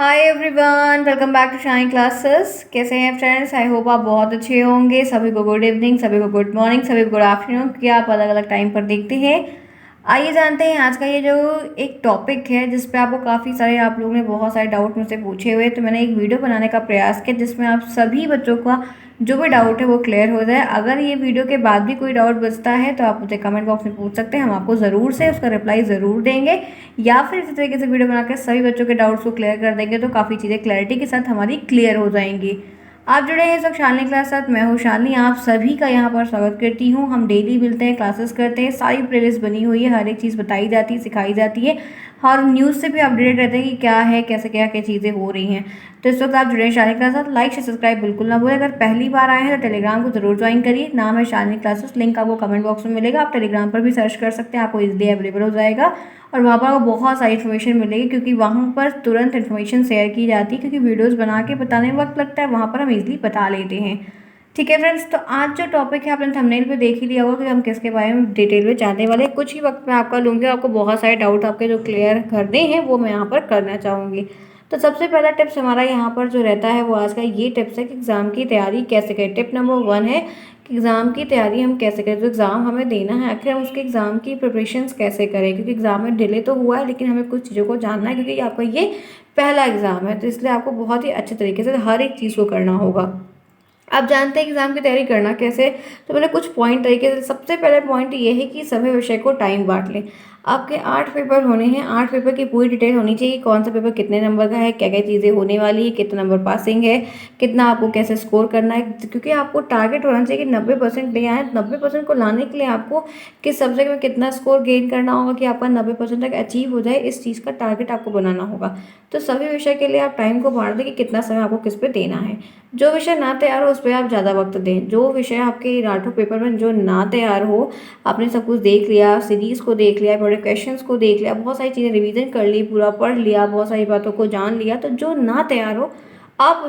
Hi everyone, welcome back to shine classes. कैसे हैं friends? I hope आप बहुत अच्छे होंगे। सभी को गुड इवनिंग, सभी को गुड मॉर्निंग, सभी को गुड आफ्टरनून, क्योंकि आप अलग अलग टाइम पर देखते हैं। आइए जानते हैं आज का ये जो एक टॉपिक है जिस पे आपको काफ़ी सारे आप लोगों ने बहुत सारे डाउट मुझसे पूछे हुए, तो मैंने एक वीडियो बनाने का प्रयास किया जिसमें आप सभी बच्चों का जो भी डाउट है वो क्लियर हो जाए। अगर ये वीडियो के बाद भी कोई डाउट बचता है तो आप मुझे कमेंट बॉक्स में पूछ सकते हैं, हम आपको ज़रूर से उसका रिप्लाई ज़रूर देंगे, या फिर इसी तरीके से वीडियो बनाकर सभी बच्चों के डाउट्स को क्लियर कर देंगे तो काफ़ी चीज़ें क्लैरिटी के साथ हमारी क्लियर हो जाएंगी। आप जुड़े हैं इस वक्त शालिनी क्लास साथ, मैं हूँ शालिनी, आप सभी का यहाँ पर स्वागत करती हूँ। हम डेली मिलते हैं, क्लासेस करते हैं, सारी प्लेलिस्ट बनी हुई है, हर एक चीज़ बताई जाती है, सिखाई जाती है, और न्यूज़ से भी अपडेटेड रहते हैं कि क्या है, कैसे क्या क्या चीज़ें हो रही हैं। तो इस वक्त आप जुड़े हैं शालिनी क्लास साथ, लाइक से सब्सक्राइब बिल्कुल ना भूलें। अगर पहली बार आए हैं तो टेलीग्राम को जरूर ज्वाइन करिए, नाम है शालिनी क्लासेस, लिंक आपको कमेंट बॉक्स में मिलेगा। आप टेलीग्राम पर भी सर्च कर सकते हैं, आपको इजीली अवेलेबल हो जाएगा और वहाँ पर आपको बहुत सारी इन्फॉर्मेशन मिलेगी, क्योंकि वहाँ पर तुरंत इन्फॉर्मेशन शेयर की जाती है, क्योंकि वीडियोस बना के बताने में वक्त लगता है, वहाँ पर हम इजीली बता लेते हैं। ठीक है फ्रेंड्स, तो आज जो टॉपिक है आपने थंबनेल पे देख ही लिया होगा कि हम किसके बारे में डिटेल में जानने वाले हैं। कुछ ही वक्त में आपका लूँगी, आपको बहुत सारे डाउट आपके जो क्लियर करने हैं वो मैं यहाँ पर करना चाहूँगी। तो सबसे पहला टिप्स हमारा यहाँ पर जो रहता है वो आज का ये टिप्स है कि एग्ज़ाम की तैयारी कैसे करें। टिप नंबर 1 है कि एग्ज़ाम की तैयारी हम कैसे करें। जो एग्ज़ाम हमें देना है आखिर हम उसके एग्ज़ाम की प्रिपरेशंस कैसे करें, क्योंकि एग्ज़ाम में डिले तो हुआ है लेकिन हमें कुछ चीज़ों को जानना है, क्योंकि आपका ये पहला एग्ज़ाम है, तो इसलिए आपको बहुत ही अच्छे तरीके से हर एक चीज़ को करना होगा। आप जानते हैं एग्ज़ाम की तैयारी करना कैसे, तो मैंने कुछ पॉइंट तरीके से, सबसे पहले पॉइंट ये है कि सभी विषय को टाइम बांट लें। आपके 8 पेपर होने हैं, 8 पेपर की पूरी डिटेल होनी चाहिए, कौन सा पेपर कितने नंबर का है, क्या क्या चीज़ें होने वाली है, कितना नंबर पासिंग है, कितना आपको कैसे स्कोर करना है, क्योंकि आपको टारगेट होना चाहिए कि 90% ले आए। 90% को लाने के लिए आपको किस सब्जेक्ट में कितना स्कोर गेन करना होगा कि आपका 90% तक अचीव हो जाए, इस चीज़ का टारगेट आपको बनाना होगा। तो सभी विषय के लिए आप टाइम को बांट दें कि कितना समय आपको किस पे देना है। जो विषय ना तैयार हो उस पर आप ज़्यादा वक्त दें। जो विषय आपके राठौ पेपर में जो ना तैयार हो, आपने सब कुछ देख लिया, सीरीज़ को देख लिया, बड़े क्वेश्चंस को देख लिया, बहुत सारी चीज़ें रिवीजन कर ली, पूरा पढ़ लिया, बहुत सारी बातों को जान लिया, तो जो ना तैयार हो आप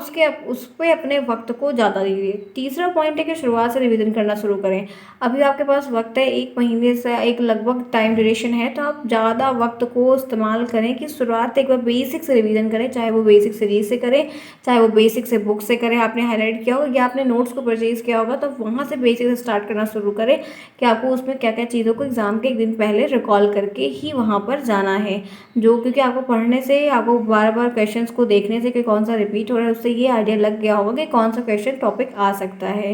उस पर अपने वक्त को ज़्यादा दीजिए। तीसरा पॉइंट है कि शुरुआत से रिवीजन करना शुरू करें। अभी आपके पास वक्त है, 1 महीने से एक लगभग टाइम ड्यूरेशन है, तो आप ज़्यादा वक्त को इस्तेमाल करें कि शुरुआत एक बार बेसिक से रिवीजन करें, चाहे वो बेसिक सीरीज से करें, चाहे वो बेसिक से बुक से करें, आपने हाईलाइट किया होगा या आपने नोट्स को परचेज किया होगा, तो वहाँ से बेसिक से स्टार्ट करना शुरू करें कि आपको उसमें क्या क्या चीज़ों को एग्ज़ाम के एक दिन पहले रिकॉल करके ही वहाँ पर जाना है। जो क्योंकि आपको पढ़ने से, आपको बार बार क्वेश्चंस को देखने से कि कौन सा रिपीट हो रहा है, उससे ये आइडिया लग गया होगा कि कौन सा क्वेश्चन टॉपिक आ सकता है।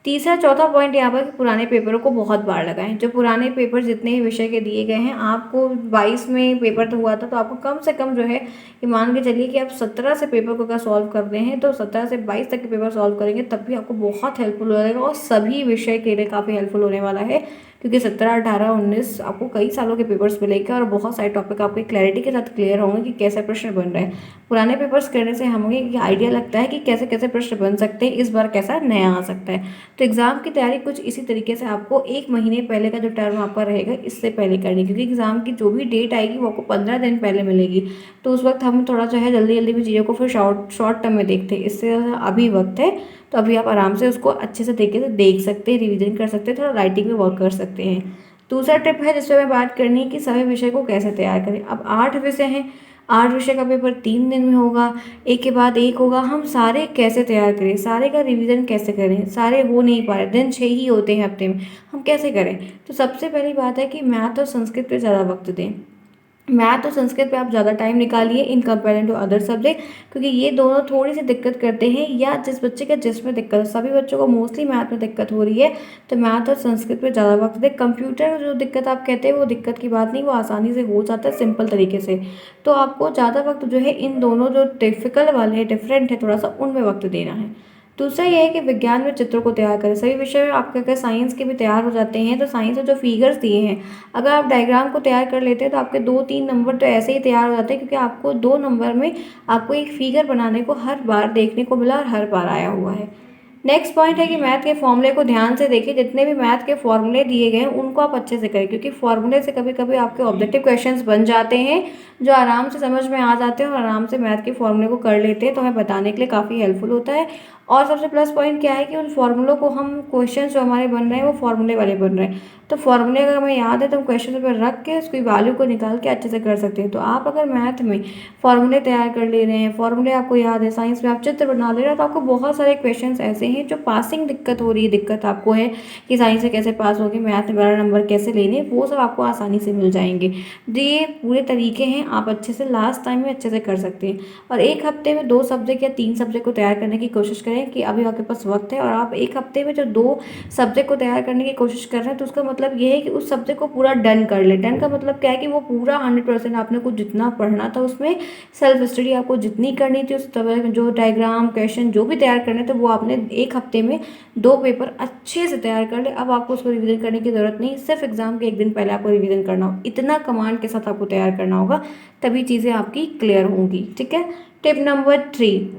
तीसरा चौथा पॉइंट यहाँ पर कि पुराने पेपरों को बहुत बार लगाएं। जो पुराने पेपर जितने भी विषय के दिए गए हैं, आपको 22 में पेपर तो हुआ था, तो आपको कम से कम जो है ये मान के चलिए कि आप 17 से पेपर को अगर सॉल्व कर रहे हैं तो 17 से 22 तक के पेपर सॉल्व करेंगे तब भी आपको बहुत हेल्पफुल हो जाएगा, और सभी विषय के लिए काफ़ी हेल्पफुल होने वाला है, क्योंकि 17, 18, 19 आपको कई सालों के पेपर्स मिलेंगे और बहुत सारे टॉपिक आपके क्लैरिटी के साथ क्लियर होंगे कि कैसे प्रश्न बन रहे हैं। पुराने पेपर्स करने से हमें ये आइडिया लगता है कि कैसे कैसे प्रश्न बन सकते हैं, इस बार कैसा नया आ सकता है। तो एग्ज़ाम की तैयारी कुछ इसी तरीके से आपको 1 महीने पहले का जो टर्म आपका रहेगा इससे पहले करनी, क्योंकि एग्ज़ाम की जो भी डेट आएगी वो आपको 15 दिन पहले मिलेगी, तो उस वक्त हम थोड़ा जो है जल्दी जल्दी में चीज़ों को फिर शॉर्ट टर्म में देखते हैं। इससे अभी वक्त है, तो अभी आप आराम से उसको अच्छे से तरीके से देख सकते हैं, रिविजन कर सकते हैं, थोड़ा राइटिंग में वर्क कर सकते हैं। दूसरा टिप है जिस पर मैं बात करनी है कि सभी विषय को कैसे तैयार करें। अब 8 विषय हैं, 8 विषय का पेपर 3 दिन में होगा, एक के बाद एक होगा। हम सारे कैसे तैयार करें, सारे का रिवीजन कैसे करें, सारे हो नहीं पा रहे, दिन 6 ही होते हैं हफ्ते में, हम कैसे करें। तो सबसे पहली बात है कि मैथ और संस्कृत पे ज़्यादा वक्त दें। मैथ और संस्कृत पे आप ज़्यादा टाइम निकालिए in comparison to other subject, क्योंकि ये दोनों थोड़ी सी दिक्कत करते हैं, या जिस बच्चे का जिसमें दिक्कत है, सभी बच्चों को मोस्टली मैथ में दिक्कत हो रही है, तो मैथ और संस्कृत पे ज़्यादा वक्त दें। कंप्यूटर जो दिक्कत आप कहते हैं वो दिक्कत की बात नहीं, वो आसानी से हो जाता है सिंपल तरीके से, तो आपको ज़्यादा वक्त जो है इन दोनों जो डिफ़िकल्ट वाले हैं, डिफरेंट है थोड़ा सा, उनमें वक्त देना है। दूसरा ये है कि विज्ञान में चित्रों को तैयार करें। सभी विषय में आपके अगर साइंस के भी तैयार हो जाते हैं, तो साइंस में जो फिगर्स दिए हैं, अगर आप डायग्राम को तैयार कर लेते हैं तो आपके 2-3 नंबर तो ऐसे ही तैयार हो जाते हैं, क्योंकि आपको 2 नंबर में आपको एक फिगर बनाने को हर बार देखने को मिला और हर बार आया हुआ है। नेक्स्ट पॉइंट है कि मैथ के फॉर्मूले को ध्यान से देखिए। जितने भी मैथ के फॉर्मूले दिए गए हैं उनको आप अच्छे से करें, क्योंकि फॉर्मूले से कभी कभी आपके ऑब्जेक्टिव क्वेश्चंस बन जाते हैं जो आराम से समझ में आ जाते हैं और आराम से मैथ के फॉर्मूले को कर लेते हैं, तो हमें बताने के लिए काफ़ी हेल्पफुल होता है। और सबसे प्लस पॉइंट क्या है कि उन फॉर्मूलों को हम क्वेश्चन जो हमारे बन रहे हैं वो फॉर्मूले वाले बन रहे हैं, तो फॉर्मूले अगर हमें याद है तो हम क्वेश्चन पेपर रख के उसकी वैल्यू को निकाल के अच्छे से कर सकते हैं। तो आप अगर मैथ में फॉर्मूले तैयार कर ले रहे हैं, फॉर्मूले आपको याद है, साइंस में आप चित्र बना ले रहे हैं, तो आपको बहुत सारे क्वेश्चन ऐसे हैं जो पासिंग दिक्कत हो रही है, दिक्कत आपको है कि साइंस से कैसे पास होगी, मैथ में बड़ा नंबर कैसे लेने, वो सब आपको आसानी से मिल जाएंगे। जो ये पूरे तरीके हैं आप अच्छे से लास्ट टाइम में अच्छे से कर सकते हैं। और एक हफ्ते में 2 सब्जेक्ट या 3 सब्जेक्ट को तैयार करने की कोशिश करें कि अभी आपके पास वक्त है और आप एक हफ्ते में जो 2 सब्जेक्ट को तैयार करने की कोशिश कर रहे हैं, तो उसका मतलब ये है कि उस सब्जेक्ट को पूरा डन कर ले। डन का मतलब क्या है कि वो पूरा 100% आपने कुछ जितना पढ़ना था उसमें सेल्फ स्टडी आपको जितनी करनी थी, उस तरह जो डायग्राम क्वेश्चन जो भी तैयार करने थे वो आपने एक हफ्ते में 2 पेपर अच्छे से तैयार कर ले। अब आपको उसको रिवीजन करने की ज़रूरत नहीं, सिर्फ एग्जाम के एक दिन पहले आपको रिवीजन करना हो, इतना कमांड के साथ आपको तैयार करना होगा, तभी चीज़ें आपकी क्लियर होंगी। ठीक है। टिप नंबर 3,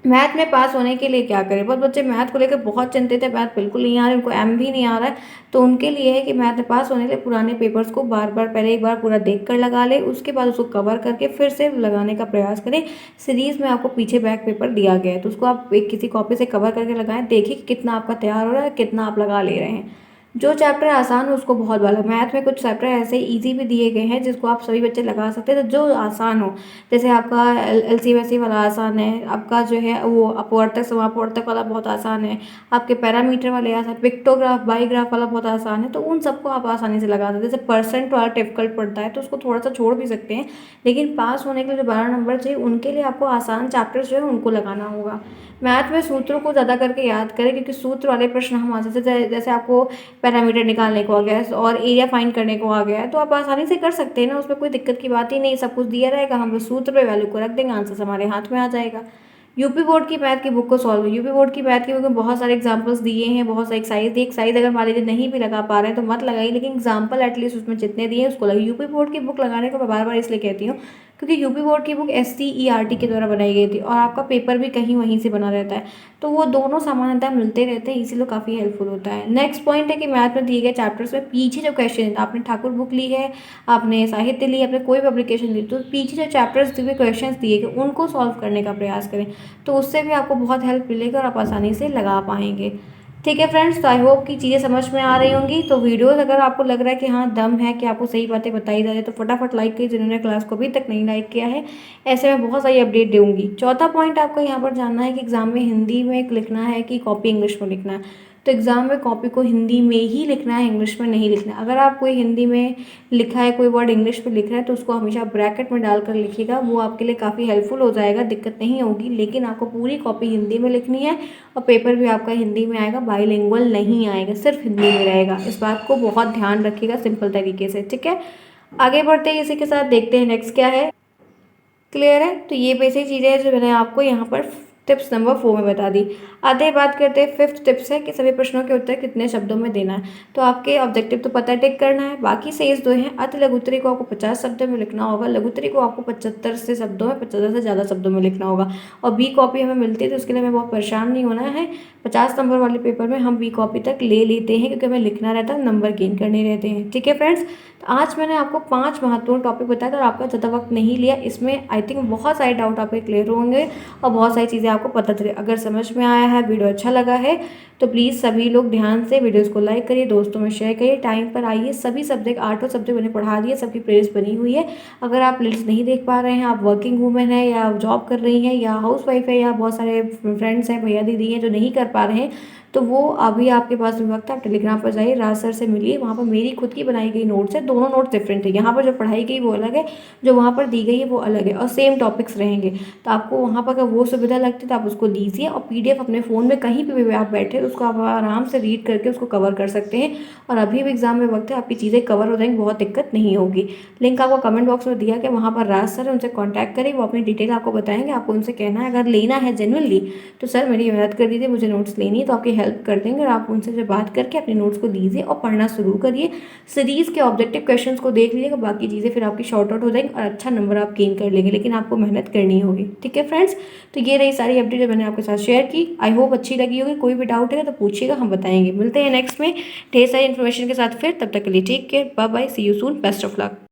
मैथ में पास होने के लिए क्या करें। बहुत बच्चे मैथ को लेकर बहुत चिंतित है, मैथ बिल्कुल नहीं आ रहा है, उनको एम भी नहीं आ रहा है, तो उनके लिए है कि मैथ में पास होने के लिए पुराने पेपर्स को बार बार पहले एक बार पूरा देख कर लगा ले, उसके बाद उसको कवर करके फिर से लगाने का प्रयास करें। सीरीज़ में आपको पीछे बैक पेपर दिया गया है, तो उसको आप एक किसी कॉपी से कवर करके लगाएं, देखिए कि कितना आपका तैयार हो रहा है, कितना आप लगा ले रहे हैं। जो चैप्टर आसान हो उसको बहुत बार मैथ में कुछ चैप्टर ऐसे इजी भी दिए गए हैं जिसको आप सभी बच्चे लगा सकते हैं, तो जो आसान हो, जैसे आपका एलसीएमएसई वाला आसान है, आपका जो है वो अपवर्तक समापवर्तक वाला बहुत आसान है, आपके पैरामीटर वाले आसान, पिक्टोग्राफ बाईग्राफ वाला बहुत आसान है, तो उन सबको आप आसानी से लगा सकते हैं। जैसे परसेंट वाला डिफिकल्ट पड़ता है तो उसको थोड़ा सा छोड़ भी सकते हैं, लेकिन पास होने के लिए जो 12 नंबर चाहिए उनके लिए आपको आसान चैप्टर्स जो है उनको लगाना होगा। मैथ में सूत्रों को ज़्यादा करके याद करें, क्योंकि सूत्र वाले प्रश्न हम आसानी से, जैसे आपको पैरामीटर निकालने को आ गया है और एरिया फाइंड करने को आ गया है, तो आप आसानी से कर सकते हैं ना, उसमें कोई दिक्कत की बात ही नहीं, सब कुछ दिया रहेगा, हम बस सूत्र पे वैल्यू को रख देंगे, आंसर हमारे हाथ में आ जाएगा। यूपी बोर्ड की मैथ की बुक को सॉल्व, यूपी बोर्ड की मैथ की बुक में बहुत सारे एग्जांपल्स दिए हैं, बहुत सारे एक्साइज अगर मान लीजिए नहीं भी लगा पा रहे हैं तो मत लगाइए, लेकिन एग्जाम्पल एटलीस्ट उसमें जितने दिए हैं उसको लगे। यूपी बोर्ड की बुक लगाने को मैं बार बार इसलिए कहती हूँ क्योंकि यूपी बोर्ड की बुक SCERT के द्वारा बनाई गई थी और आपका पेपर भी कहीं वहीं से बना रहता है, तो वो दोनों सामान्यतः मिलते रहते हैं, इसीलिए काफ़ी हेल्पफुल होता है। नेक्स्ट पॉइंट है कि मैथ में दिए गए चैप्टर्स में पीछे जो क्वेश्चन, आपने ठाकुर बुक ली है, आपने साहित्य ली, आपने कोई पब्लिकेशन ली, तो पीछे जो चैप्टर्स दिए क्वेश्चन दिए गए उनको सॉल्व करने का प्रयास करें, तो उससे भी आपको बहुत हेल्प मिलेगी और आप आसानी से लगा पाएंगे। ठीक है फ्रेंड्स, तो आई होप कि चीज़ें समझ में आ रही होंगी। तो वीडियोस अगर आपको लग रहा है कि हाँ दम है कि आपको सही बातें बताई जा रही है, तो फटाफट लाइक कीजिए, जिन्होंने क्लास को अभी तक नहीं लाइक किया है, ऐसे में बहुत सारी अपडेट दूंगी। चौथा पॉइंट आपको यहाँ पर जानना है कि एग्जाम में हिंदी में लिखना है कि कॉपी इंग्लिश में लिखना है। तो एग्ज़ाम में कॉपी को हिंदी में ही लिखना है, इंग्लिश में नहीं लिखना है। अगर आप कोई हिंदी में लिखा है, कोई वर्ड इंग्लिश में लिख रहा है, तो उसको हमेशा ब्रैकेट में डालकर लिखिएगा, वो आपके लिए काफ़ी हेल्पफुल हो जाएगा, दिक्कत नहीं होगी। लेकिन आपको पूरी कॉपी हिंदी में लिखनी है और पेपर भी आपका हिंदी में आएगा, बाइलिंगुअल नहीं आएगा, सिर्फ हिंदी में रहेगा। इस बात को बहुत ध्यान रखिएगा सिंपल तरीके से। ठीक है, आगे बढ़ते हैं, इसी के साथ देखते हैं नेक्स्ट क्या है। क्लियर है, तो ये बेसिक चीज़ें हैं जो मैंने आपको यहाँ पर टिप्स नंबर 4 में बता दी। आधे बात करते हैं, 5th टिप्स है कि सभी प्रश्नों के उत्तर कितने शब्दों में देना है। तो आपके ऑब्जेक्टिव तो पता टिक करना है, बाकी शेष 2 हैं। अति लघुत्तरी को आपको 50 शब्दों में लिखना होगा, लघुत्तरी को आपको 75 से शब्दों में, 75 से ज़्यादा शब्दों में लिखना होगा। और बी कॉपी हमें मिलती है तो उसके लिए हमें बहुत परेशान नहीं होना है। 50 नंबर वाले पेपर में हम बी कॉपी तक ले लेते हैं क्योंकि हमें लिखना रहता है, नंबर गेन करने रहते हैं। ठीक है फ्रेंड्स, तो आज मैंने आपको 5 महत्वपूर्ण टॉपिक बताया था और आपका ज़्यादा वक्त नहीं लिया। इसमें आई थिंक बहुत सारे डाउट आपके क्लियर होंगे और बहुत सारी चीज़ें आपको पता चले। अगर समझ में आया है, वीडियो अच्छा लगा है, तो प्लीज़ सभी लोग ध्यान से वीडियोस को लाइक करिए, दोस्तों में शेयर करिए, टाइम पर आइए। सभी सब्जेक्ट, 8 सब्जेक्ट मैंने पढ़ा दिए, सबकी प्लेलिस्ट बनी हुई है। अगर आप प्लेलिस्ट नहीं देख पा रहे हैं, आप वर्किंग वूमेन है या जॉब कर रही हैं या हाउसवाइफ है या बहुत सारे फ्रेंड्स हैं, भैया दीदी हैं जो नहीं कर पा रहे हैं, तो वो अभी आपके पास भी वक्त है, आप टेलीग्राम पर जाइए, राज सर से मिलिए। वहाँ पर मेरी खुद की बनाई गई नोट्स है, दोनों नोट्स डिफरेंट है। यहाँ पर जो पढ़ाई गई वो अलग है, जो वहाँ पर दी गई है वो अलग है, और सेम टॉपिक्स रहेंगे। तो आपको वहाँ पर अगर वो सुविधा लगती है तो आप उसको लीजिए, और PDF अपने फ़ोन में कहीं पर भी आप बैठे तो उसको आप आराम से रीड करके उसको कवर कर सकते हैं। और अभी भी एग्जाम में वक्त है, आपकी चीज़ें कवर हो जाएंगी, बहुत दिक्कत नहीं होगी। लिंक आपको कमेंट बॉक्स में दिया कि वहाँ पर राज सर है, उनसे कॉन्टैक्ट करें, वो अपनी डिटेल आपको बताएंगे। आपको उनसे कहना है अगर लेना है जेन्युइनली तो सर मेरी मदद कर दीजिए, मुझे नोट्स लेनी है, तो आपकी हेल्प कर देंगे। और आप उनसे जो बात करके अपने नोट्स को लीजिए और पढ़ना शुरू करिए। सीरीज़ के ऑब्जेक्टिव क्वेश्चंस को देख लीजिएगा, बाकी चीज़ें फिर आपकी शॉर्ट आउट हो जाएंगी और अच्छा नंबर आप गेन कर लेंगे, लेकिन आपको मेहनत करनी होगी। ठीक है फ्रेंड्स, तो ये रही सारी अपडेट जो मैंने आपके साथ शेयर की। आई होप अच्छी लगी होगी। कोई भी डाउट है तो पूछिएगा, हम बताएंगे। मिलते हैं नेक्स्ट में ढेर सारी इन्फॉर्मेशन के साथ फिर, तब तक के लिए take care, bye bye, see you soon, best of luck.